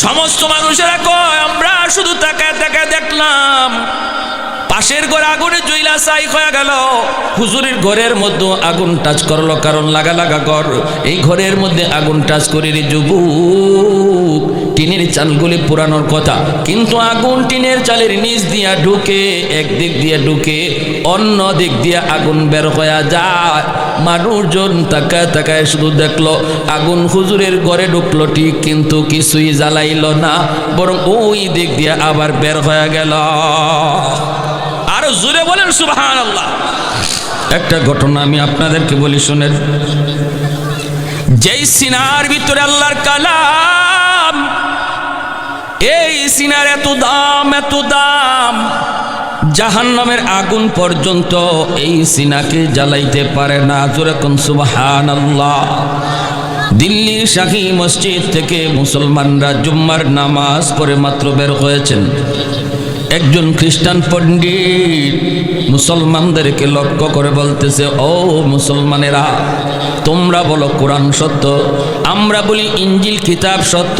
সমস্ত মানুষেরা কয় আমরা শুধু তাকায় তাকায় দেখলাম পাশের ঘরে আগুনে জ্বলা ছাই হয়ে গেল। হুজুরের ঘরের মধ্যে আগুন টাচ করলো, কারণ লাগা লাগা ঘর। এই ঘরের মধ্যে আগুন টাচ করে রে যুবক, টিনের চালগুলি পুরানোর কথা, কিন্তু আগুন টিনের চালের নিচ দিয়া ঢুকে, একদিক দিয়ে ঢুকে অন্য দিক দিয়ে আগুন বের হয়ে যায়। মানুষজন তাকায় তাকায় শুধু দেখলো আগুন হুজুরের ঘরে ঢুকলো ঠিক, কিন্তু কিছুই জ্বালাইল না, বরং ওই দিক দিয়ে আবার বের হয়ে গেল। আরো জোরে বলেন সুবহানাল্লাহ। একটা ঘটনা আমি আপনাদেরকে বলি শুনেন। যেই সিনার ভিতরে আল্লাহর কালাম, এই সিনার এত দাম, এত দাম, জাহান্নামের আগুন পর্যন্ত এই সিনাকে জ্বালাইতে পারে না। জোরে কোন সুবহানাল্লাহ। দিল্লির শাহী মসজিদ থেকে মুসলমানরা জুম্মার নামাজ পড়ে মাত্র বের হয়েছেন। একজন খ্রিস্টান পণ্ডিত মুসলমানদেরকে লক্ষ্য করে বলতেছে, ও মুসলমানেরা, তোমরা বলো কোরআন সত্য, আমরা বলি ইঞ্জিল কিতাব সত্য।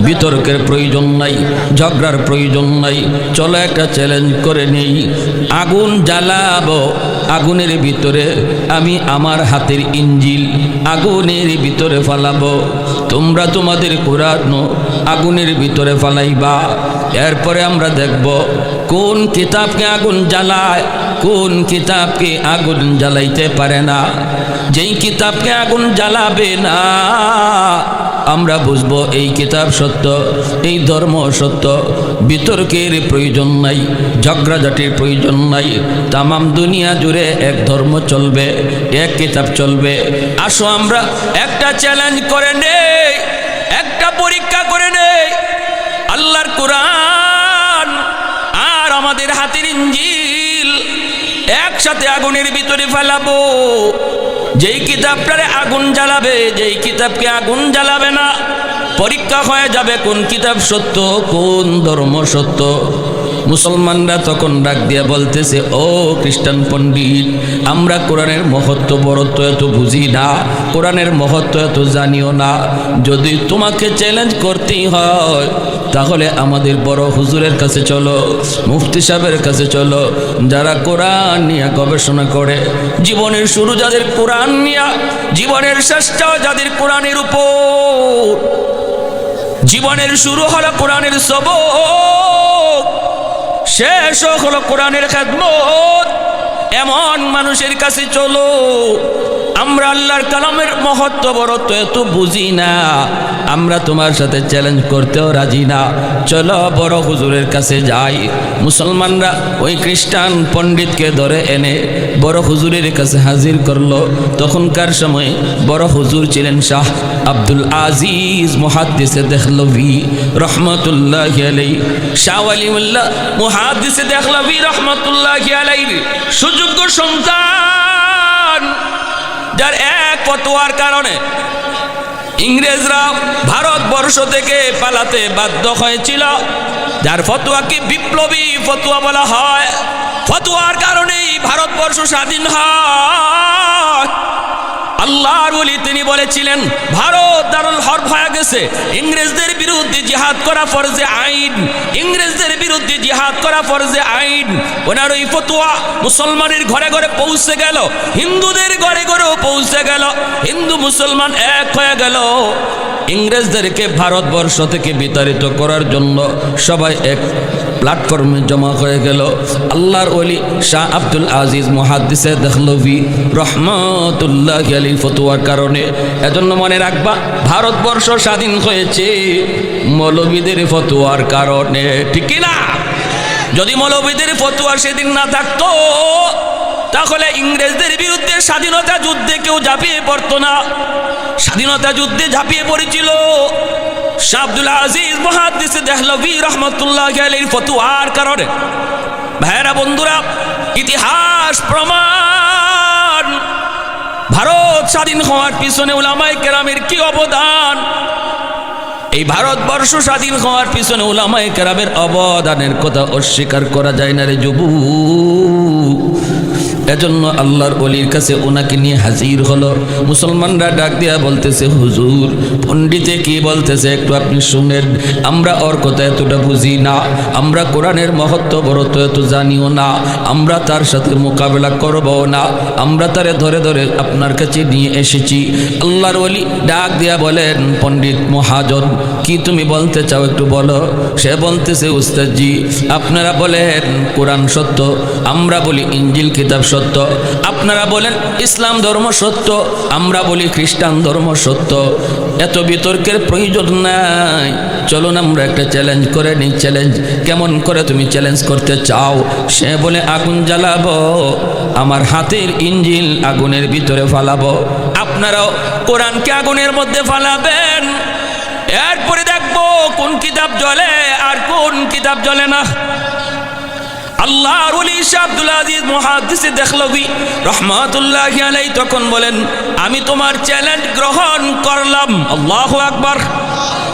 বিতর্কের প্রয়োজন নাই, ঝগড়ার প্রয়োজন নাই, চলো একটা চ্যালেঞ্জ করে নেই। আগুন জ্বালাবো, আগুনের ভিতরে আমি আমার হাতের ইঞ্জিল আগুনের ভিতরে ফালাবো, তোমরা তোমাদের কোরআন আগুনের ভিতরে ফালাইবা। এরপরে আমরা দেখব কোন কিতাবকে আগুন জ্বালায়, কোন কিতাবকে আগুন জ্বালাইতে পারে না। যেই কিতাবকে আগুন জ্বালাবে না, আমরা বুঝবো এই কিতাব সত্য, এই ধর্ম সত্য। বিতর্কের প্রয়োজন নাই, ঝগড়াঝাটির প্রয়োজন নাই। তামাম দুনিয়া জুড়ে এক ধর্ম চলবে, এক কিতাব চলবে। আসো আমরা একটা চ্যালেঞ্জ করে নেই, একটা পরীক্ষা করে নেই। আল্লাহর কোরআন আর আমাদের হাতের ইঞ্জিল একসাথে আগুনের ভিতরে ফেলাবো। যেই কিতাবটারে আগুন জ্বালাবে, যেই কিতাবকে আগুন জ্বালাবে না, পরীক্ষা হয়ে যাবে কোন কিতাব সত্য, কোন ধর্ম সত্য। মুসলমানরা তখন ডাক দিয়া বলতেছে, ও খ্রিস্টান পণ্ডিত, আমরা কোরআনের মহত্ব বড়ত্ব এত বুঝি না, কোরআনের মহত্ব এত জানিও না। যদি তোমাকে চ্যালেঞ্জ করতেই হয়, তাহলে আমাদের বড় হুজুরের কাছে চলো, মুফতি সাহেবের কাছে চলো, যারা কোরআন নিয়ে গবেষণা করে। জীবনের শুরু যাদের কোরআন নিয়ে, জীবনের শেষটাও যাদের কোরআনের উপর। জীবনের শুরু হলো কোরআনের সবক, শেষ হলো কোরআনের খেদমত। এমন মানুষের কাছে চলো। আমরা আল্লাহর কালামের মহত্ব বড়ত্ব এত বুঝি না, আমরা তোমার সাথে চ্যালেঞ্জ করতেও রাজি না, চলো বড় হুজুরের কাছে যাই। মুসলমানরা ওই খ্রিস্টান পণ্ডিতকে ধরে এনে বড় হুজুরের কাছে হাজির করলো। তখনকার সময় বড় হুজুর ছিলেন শাহ আব্দুল আজিজ মুহাদ্দিসে দেহলভী রহমতুল্লাহি আলাইহি। শাহ ওয়ালিউল্লাহ মুহাদ্দিসে দেহলভী রহমতুল্লাহি আলাইহি সুযোগ্য সন্তান, যার এক ফতোয়ার কারণে ইংরেজরা ভারতবর্ষ থেকে পালাতে বাধ্য হয়েছিল, যার ফতোয়াকে বিপ্লবী ফতোয়া বলা হয়। ফতোয়ার কারণেই ভারতবর্ষ স্বাধীন হয়। আল্লাহর ওলি তিনি বলেছিলেন, ভারত দারুল হরব হয়ে গেছে, ইংরেজদের বিরুদ্ধে জিহাদ করা ফরজে আইন, ইংরেজদের বিরুদ্ধে জিহাদ করা ফরজে আইন। ওনার ওই ফতোয়া মুসলমানের ঘরে ঘরে পৌঁছে গেল, হিন্দুদের ঘরে ঘরেও পৌঁছে গেল, হিন্দু মুসলমান এক হয়ে গেল। ইংরেজদেরকে ভারতবর্ষ থেকে বিতাড়িত করার জন্য সবাই এক প্ল্যাটফর্মে জমা হয়ে গেল। আল্লাহর ওলি শাহ আব্দুল আজিজ মুহাদ্দিসে দেহলভী রহমতুল্লাহি আলাইহি ফতোয়ার কারণে। এজন্য মনে রাখবা, ভারতবর্ষ স্বাধীন হয়েছে মৌলবীদের ফতোয়ার কারণে, ঠিক না? যদি মৌলবীদের ফতোয়া সেদিন না থাকতো, তাহলে ইংরেজদের বিরুদ্ধে স্বাধীনতা যুদ্ধে কেউ ঝাঁপিয়ে পড়তো না। স্বাধীনতা যুদ্ধে ঝাঁপিয়ে পড়েছিল শাহ আব্দুল আজিজ মুহাদ্দিসে দেহলভী রহমতুল্লাহি আলাইহির ফতোয়ার কারণে। ভাইরা বন্ধুরা, ইতিহাস প্রমাণ, ভারত স্বাধীন হওয়ার পিছনে উলামায়ে কেরামের কি অবদান। এই ভারতবর্ষ স্বাধীন হওয়ার পিছনে উলামায়ে কেরামের অবদানের কথা অস্বীকার করা যায় না রে যুবক। এজন্য আল্লাহর ওলির কাছে ওনাকে নিয়ে হাজির হলো। মুসলমানরা ডাক দিয়া বলতেছে, হুজুর পণ্ডিতে কি বলতেছে একটু আপনি শুনেন, আমরা ওর কথা এতটা বুঝি না, আমরা কোরআনের মহত্ব বড়ত্ব এত জানিও না, আমরা তার সাথে মোকাবেলা করবো না, আমরা তারে ধরে ধরে আপনার কাছে নিয়ে এসেছি। আল্লাহর ওলি ডাক দিয়া বলেন, পণ্ডিত মহাজন কি তুমি বলতে চাও একটু বলো। সে বলতেছে, উস্তাদজি আপনারা বলেন কোরআন সত্য, আমরা বলি ইঞ্জিল কিতাব সত্য, আপনারা বলেন ইসলাম ধর্ম সত্য, আমরা বলি খ্রিস্টান ধর্ম সত্য, এত বিতর্কের প্রয়োজন নাই, চলুন আমরা একটা চ্যালেঞ্জ করে নিই। চ্যালেঞ্জ কেমন করে তুমি চ্যালেঞ্জ করতে চাও? সে বলে, আগুন জ্বালাবো, আমার হাতের ইঞ্জিল আগুনের ভিতরে ফালাবো, আপনারাও কোরআনকে আগুনের মধ্যে ফালাবেন, এরপরে দেখবো কোন কিতাব জ্বলে আর কোন কিতাব জ্বলে না। আল্লাহর ওলি শাহ আব্দুল আজিজ মুহাদ্দিসে দেহলভী রাহমাতুল্লাহি আলাইহি তখন বলেন, আমি তোমার চ্যালেঞ্জ গ্রহণ করলাম। আল্লাহু আকবার,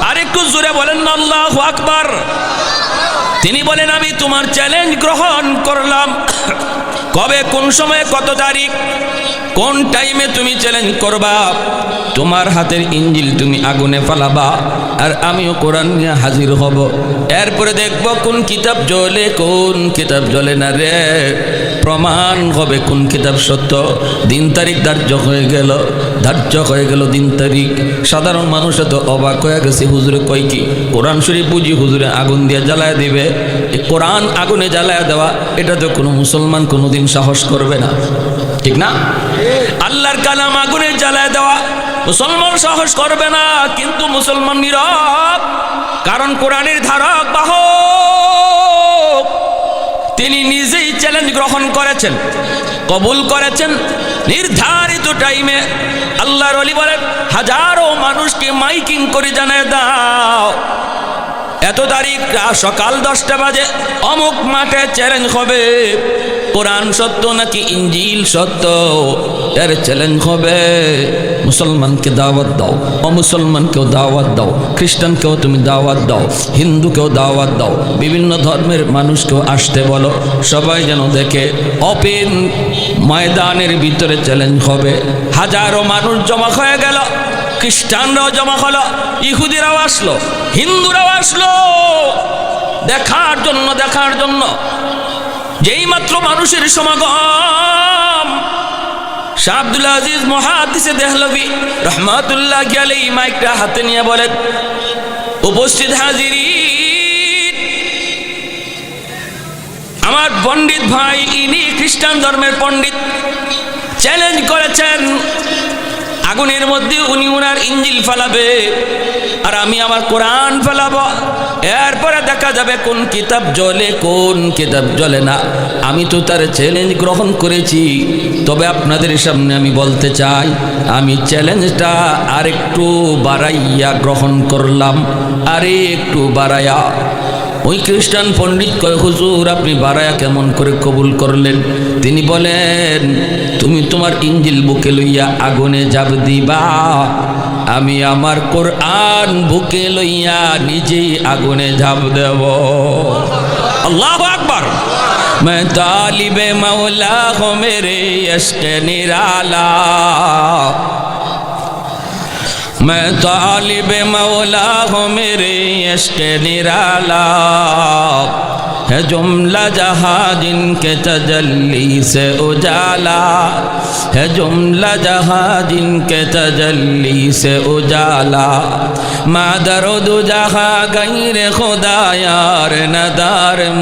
আরেকটু জোরে বলেন না আল্লাহু আকবার। তিনি বলেন, আমি তোমার চ্যালেঞ্জ গ্রহণ করলাম। কবে, কোন সময়ে, কত তারিখ, কোন টাইমে তুমি চ্যালেঞ্জ করবা? তোমার হাতের ইঞ্জিল তুমি আগুনে ফালাবা, আর আমিও কোরআন নিয়ে হাজির হব, এরপরে দেখব কোন কিতাব জ্বলে কোন কিতাব জ্বলে না রে, প্রমাণ হবে কোন কিতাব সত্য। দিন তারিখ ধার্য হয়ে গেল দিন তারিখ। সাধারণ মানুষ তো অবাক হয়ে গেছে, হুজুরে কয় কি? কোরআন শরীফ বুঝি হুজুরে আগুন দিয়ে জ্বালায় দিবে? এই কোরআন আগুনে জ্বালায় দেওয়া, এটা তো কোনো মুসলমান কোনোদিন সাহস করবে না, ঠিক না? আল্লাহর কালাম আগুনে জ্বালায় দেওয়া মুসলমান সাহস করবে না, কিন্তু মুসলমান নীরব, কারণ কোরআনের ধারক বাহক তিনি নিজেই চ্যালেঞ্জ গ্রহণ করেছেন, কবুল করেছেন। নির্ধারিত টাইমে আল্লাহর ওলি বলেন, হাজারো মানুষকে মাইকিং করে জানায় দাও, এত তারিখ সকাল 10টা বাজে অমুক মাঠে চ্যালেঞ্জ হবে, কোরআন সত্য নাকি ইঞ্জিল সত্য, এর চ্যালেঞ্জ হবে। মুসলমানকে দাওয়াত দাও, অমুসলমানকেও দাওয়াত দাও, খ্রিস্টানকেও তুমি দাওয়াত দাও, হিন্দুকেও দাওয়াত দাও, বিভিন্ন ধর্মের মানুষকেও আসতে বলো, সবাই যেন দেখে। ওপেন ময়দানের ভিতরে চ্যালেঞ্জ হবে। হাজারো মানুষ জমা হয়ে গেল, খ্রিস্টানরাও জমা হলো, ইহুদিরাও আসলো, হিন্দুরাও আসলো দেখার জন্য। যেই মাত্র মানুষের সমাগম, শাহ আব্দুল আজিজ মুহাদ্দিসে দেহলভী রাহমাতুল্লাহি আলাইহি মাইকটা হাতে নিয়ে বলেন, উপস্থিত হাজিরিন, আমার পণ্ডিত ভাই, ইনি খ্রিস্টান ধর্মের পণ্ডিত, চ্যালেঞ্জ করেছেন আগুনের মধ্যে উনি ওনার ইঞ্জিল ফেলাবে, আর আমি আমার কোরআন ফেলাবো, এরপরে দেখা যাবে কোন কিতাব জ্বলে কোন কিতাব জ্বলে না। আমি তো তার চ্যালেঞ্জ গ্রহণ করেছি, তবে আপনাদের সামনে আমি বলতে চাই, আমি চ্যালেঞ্জটা আরেকটু বাড়াইয়া গ্রহণ করলাম, আরেকটু বাড়াইয়া। ওই খ্রিস্টান পণ্ডিত কয়, হুজুর আপনি বাড়ায়া কেমন করে কবুল করলেন? তিনি বলেন, তুমি তোমার ইঞ্জিল বুকে লইয়া আগুনে যাব দিবা, আমি আমার কোরআন বুকে লইয়া নিজেই আগুনে ঝাঁপ দেব। আল্লাহু আকবার। मैं तालिबे मौला हो मेरे इश्क निराला, मैं तालिबे मौला हो मेरे इश्क निराला, है जुमला जहाँ जिनके तजल्ली से उजाला, है जुमला जहाँ जिनके तजल्ली से उजाला, मादर दो जहाँ गैर खुदा यार नदारम,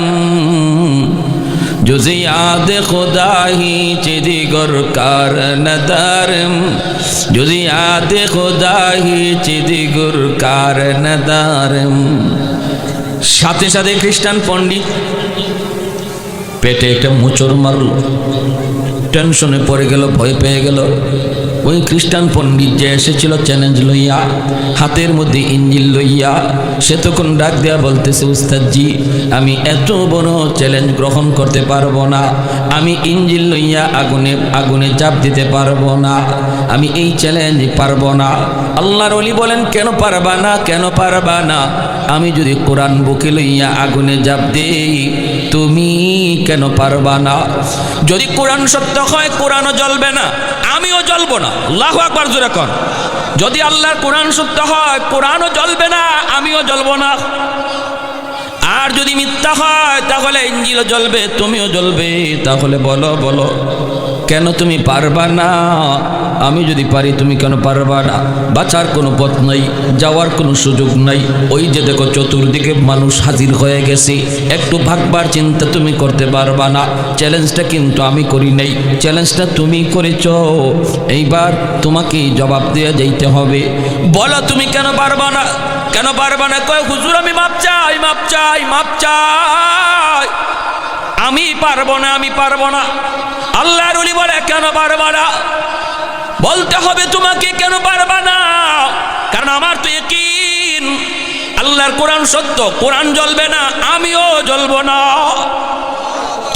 जुज़ याद खुदा ही चिदिगर कार नदारम, जुज़ याद खुदा ही चिदिगर कार नदारम। সাথে সাথে খ্রিস্টান পণ্ডিত পেটে একটা মোচড় মারল, টেনশনে পড়ে গেল, ভয় পেয়ে গেল। ওই খ্রিস্টান পণ্ডিত যে এসেছিল চ্যালেঞ্জ লইয়া, হাতের মধ্যে ইঞ্জিল লইয়া, সে তখন ডাক দেয়া বলতেছে, উস্তাদজি আমি এত বড় চ্যালেঞ্জ গ্রহণ করতে পারবো না, আমি ইঞ্জিল লইয়া আগুনে চাপ দিতে পারবো না, আমি এই চ্যালেঞ্জ পারবো না। আল্লাহর ওলি বলেন, কেন পারবা না, কেন পারবা না? আমি যদি কোরআন বুকে লইয়া আগুনে চাপ দেই, তুমি কেন পারবা না? যদি কোরআন সত্য হয় কোরআনও জ্বলবে না, আমিও জ্বলবো না। আল্লাহু আকবার জোরে কর। যদি আল্লাহর কোরআন সত্য হয় কোরআনও জ্বলবে না, আমিও জ্বলবো না। আর যদি মিথ্যা হয় তাহলে ইঞ্জিলও জ্বলবে, তুমিও জ্বলবে। তাহলে বলো বলো কেন তুমি পারবা না? আমি যদি পারি তুমি কেন পারবা না? বাঁচার কোনো পথ নাই, যাওয়ার কোনো সুযোগ নাই। ওই যে দেখো চতুর্দিকে মানুষ হাজির হয়ে গেছে, একটু ভাগবার চিন্তা তুমি করতে পারবা না। চ্যালেঞ্জটা কিন্তু আমি করি নাই, চ্যালেঞ্জটা তুমি করেছ। এইবার তোমাকে জবাব দিয়ে যাইতে হবে। বলো তুমি কেন পারবা না, কেন পারবা না? কয় হুজুর আমি মাপ চাই, মাপ চাই, মাপ চাই, আমি পারবো না, আমি পারবো না। আল্লাহর ওলি বলে, কেন পারবা না? বলতে হবে তোমাকে কেন পারবা না, কারণ আমার তো ইয়াকিন আল্লাহর কোরআন সত্য, কোরআন জ্বলবে না, আমিও জ্বলবো না।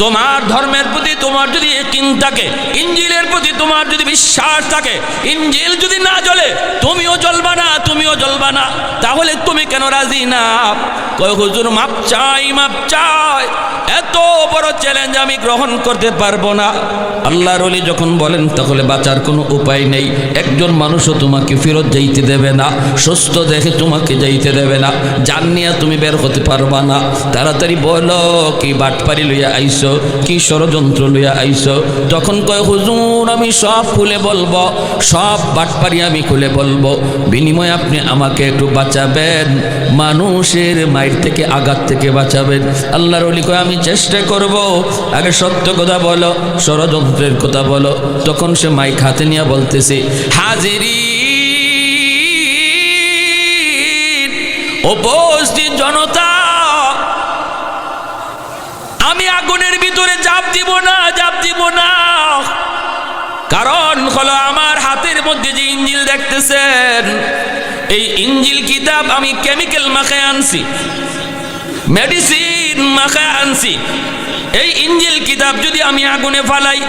তোমার ধর্মের প্রতি তোমার যদি ইয়াকিন থাকে, ইঞ্জিলের প্রতি তোমার যদি বিশ্বাস থাকে, ইঞ্জিল যদি না জ্বলে তুমিও জ্বলবা না, তুমিও জ্বলবা না। তাহলে তুমি কেন রাজি না? কয় হুজুর মাপ চাই, মাপ চাই, এত বড় চ্যালেঞ্জ আমি গ্রহণ করতে পারবো না। আল্লাহর ওলি যখন বলেন তাহলে বাঁচার কোনো উপায় নেই। একজন মানুষও তোমাকে ফেরত যাইতে দেবে না, সুস্থ দেখে তোমাকে যাইতে দেবে না, জান নিয়ে তুমি বের হতে পারবা না। তাড়াতাড়ি বলো কি বাটপারি লইয়া আইছো, কি ষড়যন্ত্র লইয়া আইছো? তখন কয় হুজুর আমি সব খুলে বলবো, সব বাটপারি আমি খুলে বলবো, বিনিময়ে আপনি আমাকে একটু বাঁচাবেন, মানুষের মায়ের থেকে, আঘাত থেকে বাঁচাবেন। আল্লাহর ওলি কয় আমি চেষ্টা করব, আগে সত্য কথা বলো, ষড়যন্ত্রের কথা বলো। তখন সে মাইক হাতে নিয়ে বলতেছে, হাজিরিন উপস্থিত জনতা, আমি আগুনের ভিতরে ঝাঁপ দিব না, ঝাঁপ দিব না। কারণ হলো আমার হাতের মধ্যে যে ইঞ্জিল দেখতেছেন, এই ইঞ্জিল কিতাব আমি কেমিক্যাল মাখায় আনছি, মেডিসিন মাখায় আনছি। এই ইঞ্জিল কিতাব যদি আমি আগুনে ফালাই,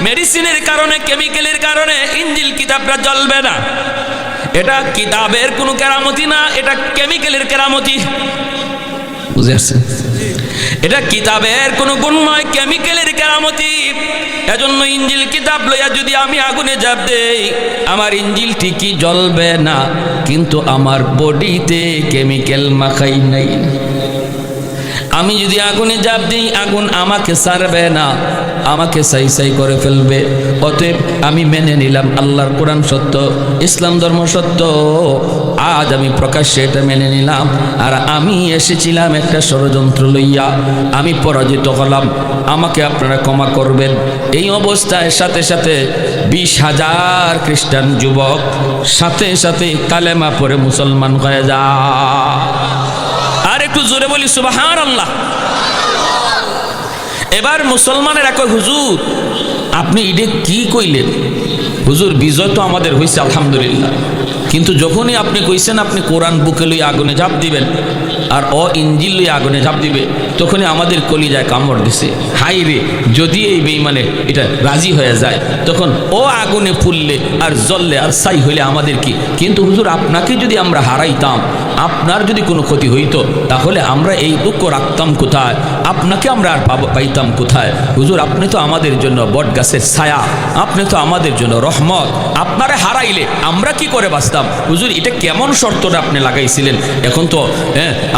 মেডিসিনের কারণে, কেমিক্যালের কারণে ইঞ্জিল কিতাবটা জ্বলবে না। এটা কিতাবের কোনো কেরামতি না, এটা কেমিক্যালের কেরামতি। বুঝে আসছে? এটা কিতাবের কোনো গুণ নয়, কেমিক্যালের কেরামতি। এজন্য ইঞ্জিল কিতাব লইয়া যদি আমি আগুনে ঝাঁপ দেই, আমার ইঞ্জিল ঠিকই জ্বলবে না, কিন্তু আমার বডিতে কেমিক্যাল মাখাই নাই। আমি যদি আগুনে ঝাঁপ দিই, আগুন আমাকে ছাড়বে না, আমাকে সাই সাই করে ফেলবে। অতএব আমি মেনে নিলাম আল্লাহর কোরআন সত্য, ইসলাম ধর্ম সত্য। আজ আমি প্রকাশ্যে এটা মেনে নিলাম। আর আমি এসেছিলাম একটা ষড়যন্ত্র লইয়া, আমি পরাজিত হলাম, আমাকে আপনারা ক্ষমা করবেন। এই অবস্থায় সাথে সাথে 20,000 খ্রিস্টান যুবক সাথে সাথে কালেমা পড়ে মুসলমান হয়ে যায়। আর একটু জোরে বলি সুবহানাল্লাহ। এবার মুসলমানেরা কয় হুজুর আপনি এটা কি কইলেন? হুজুর বিজয় তো আমাদের হয়েছে আলহামদুলিল্লাহ, কিন্তু যখনই আপনি কইছেন আপনি কোরআন বুকে লই আগুনে ঝাঁপ দিবেন আর ইঞ্জিল লই আগুনে ঝাঁপ দিবে, তখনই আমাদের কলিজায় কামড় দিছে। হাই রে, যদি এই বেঈমানে এটা রাজি হয়ে যায়, তখন আগুনে ফুললে আর জ্বললে আর ছাই হইলে আমাদের কি? কিন্তু হুজুর আপনাকে যদি আমরা হারাইতাম, আপনার যদি কোনো ক্ষতি হইতো, তাহলে আমরা এই দুঃখ রাখতাম কোথায়? আপনাকে আমরা আর পাইতাম কোথায়? হুজুর আপনি তো আমাদের জন্য বট গাছের ছায়া, আপনি তো আমাদের জন্য রহমত, আপনারে হারাইলে আমরা কি করে বাঁচতাম? হুজুর এটা কেমন শর্তটা আপনি লাগাইছিলেন? এখন তো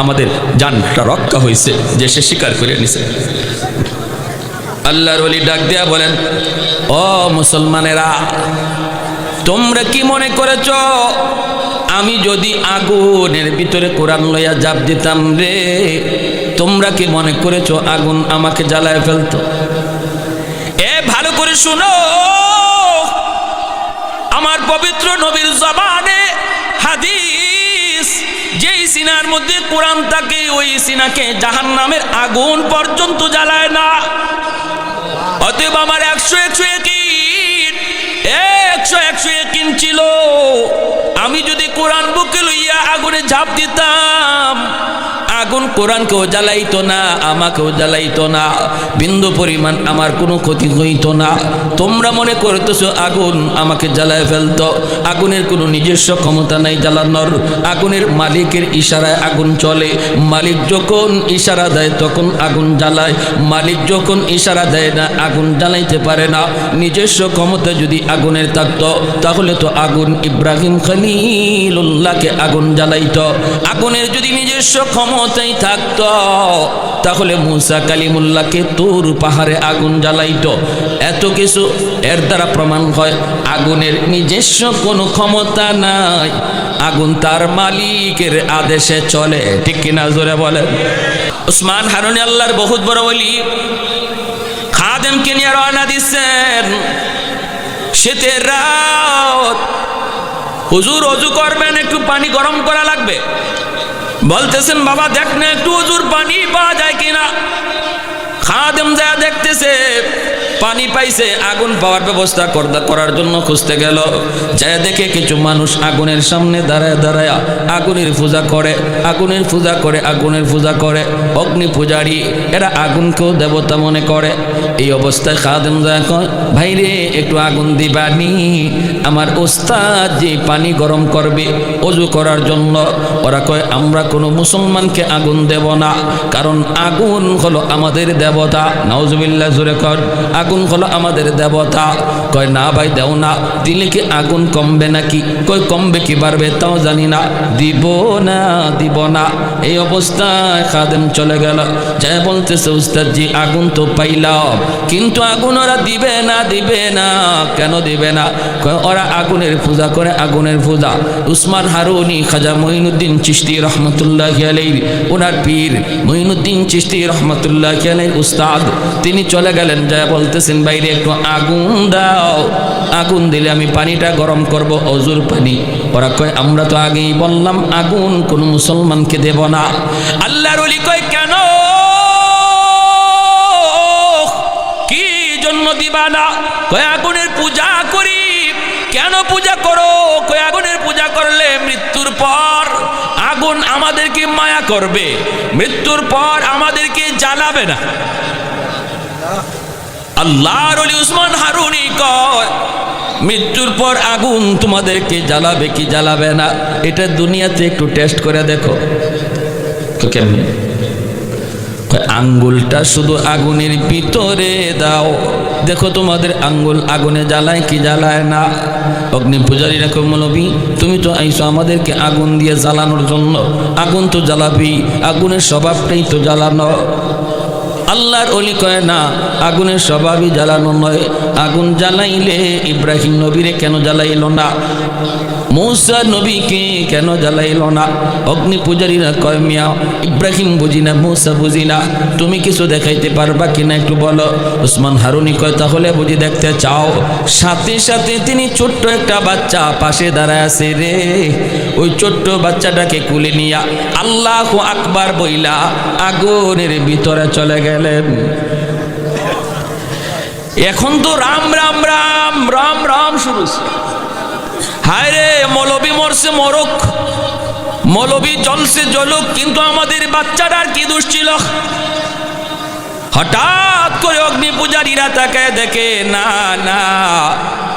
আমাদের জানটা রক্ষা হয়েছে, যে সে স্বীকার করে নিছে। আল্লাহর ওলি ডাক দেয়া বলেন, ও মুসলমানেরা, তোমরা কি মনে করেছ আমি যদি আগুনের ভিতরে কোরআন লইয়া ঝাঁপ দিতাম রে, তোমরা কি মনে করেছ আগুন আমাকে জ্বালায় ফেলতো? ভালো করে শুনো, আমার পবিত্র নবীর জবানে হাদিস, যেই সিনার মধ্যে কোরআন থাকে ওই সিনাকে জাহান্নামের আগুন পর্যন্ত জ্বালায় না। অতএব আমার 100 ইয়াকিন, একশো ইয়াকিন ছিল আমি যদি কোরআন বুকে লইয়া আগুনে ঝাঁপ দিতাম আগুন কোরআনকেও জ্বালাইতো না আমাকেও জ্বালাইতো না বিন্দু পরিমাণ আমার কোনো ক্ষতি হইতো না তোমরা মনে করতেছো আগুন আমাকে জ্বালায় ফেলতো আগুনের কোনো নিজস্ব ক্ষমতা নাই জ্বালানোর আগুনের মালিকের ইশারায় আগুন চলে মালিক যখন ইশারা দেয় তখন আগুন জ্বালায় মালিক যখন ইশারা দেয় না আগুন জ্বালাইতে পারে না নিজস্ব ক্ষমতা যদি আগুনের থাকতো তাহলে তো আগুন ইব্রাহিম খলিলুল্লাহকে আগুন জ্বালাইতো আগুনের যদি নিজস্ব ক্ষমতাই থাকতো তাহলে মুসা কালিমুল্লাহকে তুর পাহাড়ে আগুন জ্বালাইতো এত কিছু এর দ্বারা প্রমাণ হয় আগুনের নিজস্ব কোনো ক্ষমতা নাই আগুন তার মালিকের আদেশে চলে ঠিক কিনা জোরে বলেন উসমান হারুনি আল্লাহর বহুত বড় ওলি খাদেমকে নিয়ে রওনা দিচ্ছেন শীতের রাত হুজুর ওযু করবেন একটু পানি গরম করা লাগবে বলতেছেন বাবা দেখ না একটু ওযুর পানি পাওয়া যায় কিনা খাদেম যা দেখতেছে পানি পাইছে আগুন পাওয়ার ব্যবস্থা করার জন্য খুঁজতে গেল যায় দেখে কিছু মানুষ আগুনের সামনে দাঁড়ায় দাঁড়ায় আগুনের পূজা করে আগুনের পূজা করে আগুনের পূজা করে অগ্নি পূজারী এরা আগুনকেও দেবতা মনে করে এই অবস্থায় খাদেম যা কয় ভাই রে একটু আগুন দিবানি আমার ওস্তাদ যে পানি গরম করবে ওযু করার জন্য ওরা কয় আমরা কোনো মুসলমানকে আগুন দেব না কারণ আগুন হলো আমাদের দেবতা নাউজুবিল্লাহ জোরে কর আগুন হলো আমাদের দেবতা কয় না ভাই দেও না দিলে কি আগুন কমবে নাকি কয় কমবে কি বাড়বে তাও জানি না দিব না এই অবস্থায় খাদেম চলে গেল যাই বলতেছে উস্তাদ জি আগুন তো পাইলাম কিন্তু আগুন ওরা দিবে না কেন দিবে না কয় ওরা আগুনের পূজা করে আগুনের পূজা উসমান হারুনি খাজা মঈনুদ্দিন চিশতি রহমতুল্লাহি আলাইহি ওনার পীর মঈনুদ্দিন চিশতি রহমতুল্লাহি আলাইহি উস্তাদ তিনি চলে গেলেন যায় বলতেছেন বাইরে একটু আগুন দাও আগুন দিলে আমি পানিটা গরম করব ওযুর পানি ওরা কয় আমরা তো আগেই বললাম আগুন কোন মুসলমানকে দেব না আল্লাহর ওলি কয় কেন কি জন্য দিবা না কয় আগুনের পূজা করি কেন পূজা করো কয় আগুনের পূজা করলে মৃত্যুর পর আগুন আমাদেরকে মায়া করবে মৃত্যুর পর আমাদেরকে জ্বালাবে না আল্লাহর ওলি উসমান হারুনি কয় মৃত্যুর পর আগুন তোমাদেরকে জ্বালাবে কি জ্বালাবে না এটা দুনিয়াতে একটু টেস্ট করে দেখো তো কেমন আঙ্গুলটা শুধু আগুনের ভিতরে দাও দেখো তোমাদের আঙ্গুল আগুনে জ্বালায় কি জ্বালায় না অগ্নি পূজারীরা কয় মৌলবী তুমি তো আইছো আমাদেরকে আগুন দিয়ে জ্বালানোর জন্য আগুন তো জ্বালাবি আগুনের স্বভাবটাই তো জ্বালানো আল্লাহর ওলি কয় না আগুনের স্বভাবই জ্বালানো নয় আগুন জ্বালাইলে ইব্রাহিম নবীরে কেন জ্বালাইল না মূসা নবীকে কেন জ্বালাইল না অগ্নি পূজারীরা কয় মিয়া ইব্রাহিম বুঝি না মূসা বুঝি না তুমি কিছু দেখাইতে পারবা কিনা একটু বলো উসমান হারুনি কয় তাহলে বুঝি দেখতে চাও সাথে সাথে তিনি ছোট্ট একটা বাচ্চা পাশে দাঁড়ায় আছে রে ওই ছোট্ট বাচ্চাটাকে কুলে নিয়া আল্লাহু আকবার বইলা আগুনের ভিতরে চলে গেলেন এখন তো রাম রাম রাম রাম রাম শুরু হায় রে মৌলবী মরছে মরক মৌলবী জ্বলছে জ্বলুক কিন্তু আমাদের বাচ্চাটার কি দোষ ছিল হঠাৎ করে অগ্নি পূজারীরা তাকায় দেখে না না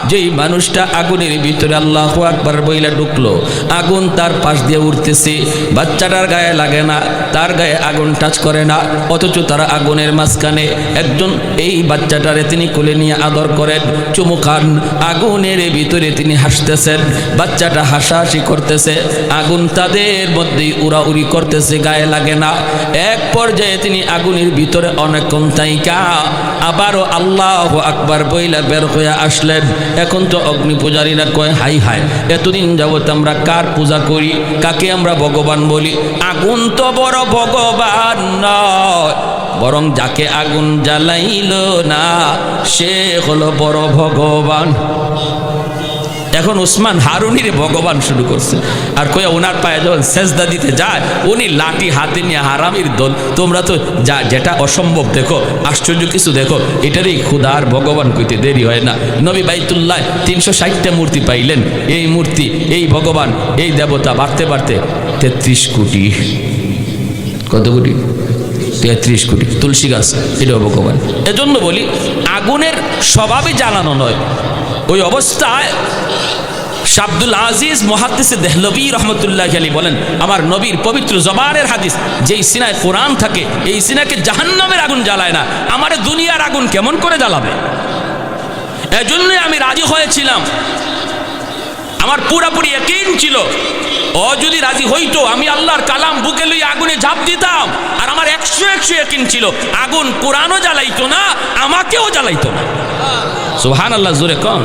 যেই মানুষটা আগুনের ভিতরে আল্লাহু আকবার বইলা ঢুকলো আগুন তার পাশ দিয়ে উঠতেছে বাচ্চাটার গায়ে লাগে না তার গায়ে আগুন টাচ করে না অথচ তারা আগুনের মাঝখানে একজন এই বাচ্চাটারে তিনি কোলে নিয়ে আদর করেন চুমু খান আগুনের ভিতরে তিনি হাসতেছেন বাচ্চাটা হাসাহাসি করতেছে আগুন তাদের মধ্যেই উড়াউড়ি করতেছে গায়ে লাগে না এক পর্যায়ে তিনি আগুনের ভিতরে অনেকক্ষণ থাইকা আবারও আল্লাহু আকবার বইলা বের হয়ে আসলেন এখন তো অগ্নি পূজারীরা কয় হাই হাই এতদিন যাবত আমরা কার পূজা করি কাকে আমরা ভগবান বলি আগুন তো বড় ভগবান নয় বরং যাকে আগুন জ্বালাইল না সে হলো বড় ভগবান এখন ওসমান হারুনিরে ভগবান শুরু করছে আর কইয়া ওনার পায়ে যখন সেজদা দিতে যায় উনি লাঠি হাতে নিয়ে হারামির দল। তোমরা তো যা যেটা অসম্ভব দেখো, আশ্চর্য কিছু দেখো, এটারই খুদার ভগবান কইতে দেরি হয় না। নবী বাইতুল্লাহ 360টা মূর্তি পাইলেন। এই মূর্তি, এই ভগবান, এই দেবতা বাড়তে বাড়তে 33 কোটি। কত কোটি? 33 কোটি। তুলসী গাছ, এটাও ভগবান। এজন্য বলি আগুনের স্বভাবই জ্বালানো নয়। ওই অবস্থায় আব্দুল আজিজ মুহাদ্দিস দেহলভী রহমতুল্লাহ আলাইহি বলেন, আমার নবীর পবিত্র জবানের হাদিস, যেই সিনায় কোরআন থাকে এই সিনাকে জাহান্নামের আগুন জ্বালায় না, আমার দুনিয়ার আগুন কেমন করে জ্বালাবে? এজন্যই আমি রাজি হয়েছিলাম। আমার পুরাপুরি ইয়াকিন ছিল, ও যদি রাজি হইতো আমি আল্লাহর কালাম বুকে লইয়া আগুনে ঝাঁপ দিতাম। আর আমার 100 ইয়াকিন ছিল, আগুন কোরআনও জ্বালাইতো না, আমাকেও জ্বালাইতো না। সুবহানাল্লাহ, জোরে কম।